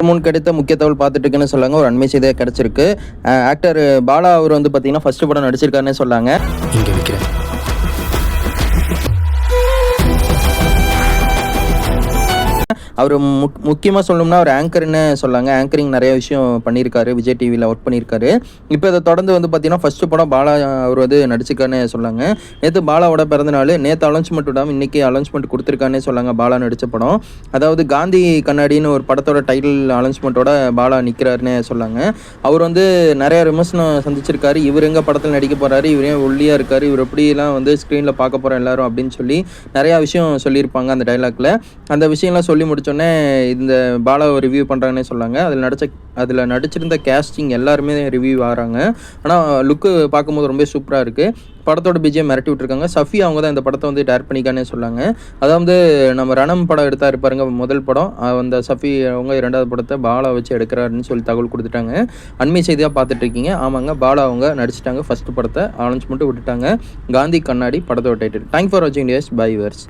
முன் கிடைத்த முக்கிய தகவல் பார்த்துட்டு இருக்குன்னு சொல்லாங்க. ஒரு அண்மை செய்தியாக கிடச்சிருக்கு. ஆக்டர் பாலா அவர் வந்து பார்த்தீங்கன்னா ஃபர்ஸ்ட் படம் நடிச்சிருக்காருன்னு சொல்லாங்க. இங்கே விற்கிறேன். அவர் முக்கியமாக சொல்லணும்னா அவர் ஆங்கர்னு சொல்லாங்க. ஆங்கரிங் நிறைய விஷயம் பண்ணியிருக்காரு. விஜய் டிவியில் ஒர்க் பண்ணியிருக்காரு. இப்போ இதை தொடர்ந்து வந்து பார்த்தீங்கன்னா ஃபர்ஸ்ட் படம் பாலா அவர் வந்து நடிச்சிருக்காருன்னு சொல்லாங்க. நேற்று பாலாவோட பிறந்தநாள். நேற்று அலௌன்ஸ்மெண்ட் விடாமல் இன்றைக்கி அலௌன்ஸ்மெண்ட் கொடுத்துருக்காருன்னு சொல்லாங்க. பாலா நடித்த படம், அதாவது காந்தி கண்ணாடின்னு ஒரு படத்தோட டைட்டில் அலௌன்ஸ்மெண்ட்டோட பாலா நிற்கிறாருன்னு சொல்லாங்க. அவர் வந்து நிறைய விமர்சனம் சந்திச்சிருக்காரு. இவர் எங்கள் படத்தில் நடிக்க போகிறாரு, இவரே ஒல்லியாக இருக்கார், இவர் எப்படிலாம் வந்து ஸ்க்ரீனில் பார்க்க போகிறோம் எல்லாரும் அப்படின்னு சொல்லி நிறையா விஷயம் சொல்லியிருப்பாங்க அந்த டைலாக்ல. அந்த விஷயம்லாம் சொல்லி முடிச்சோடனே இந்த பாலாவை ரிவ்யூ பண்ணுறாங்கன்னே சொல்லாங்க. அதில் நடிச்சிருந்த கேஸ்டிங் எல்லாருமே ரிவ்யூ ஆகிறாங்க. ஆனால் லுக்கு பார்க்கும்போது ரொம்ப சூப்பராக இருக்குது. படத்தோட பிஜிஎம் மிரட்டி விட்டுருக்காங்க. சஃபி அவங்க தான் இந்த படத்தை வந்து டேரக்ட் பண்ணிக்கானே சொல்லாங்க. அதாவது நம்ம ரணம் படம் எடுத்தா இருப்பாருங்க முதல் படம், அந்த சஃபி அவங்க 2வது படத்தை பாலா வச்சு எடுக்கிறாருன்னு சொல்லி தகவல் கொடுத்துட்டாங்க. அண்மை செய்தியாக பார்த்துட்டு இருக்கீங்க. ஆமாங்க, பாலா அவங்க நடிச்சிட்டாங்க. ஃபர்ஸ்ட் படத்தை அனௌன்ஸ்மெண்ட்டு விட்டுட்டாங்க. காந்தி கண்ணாடி படத்தோட டைட்டில். தேங்க் ஃபார் வாட்சிங். Bye viewers.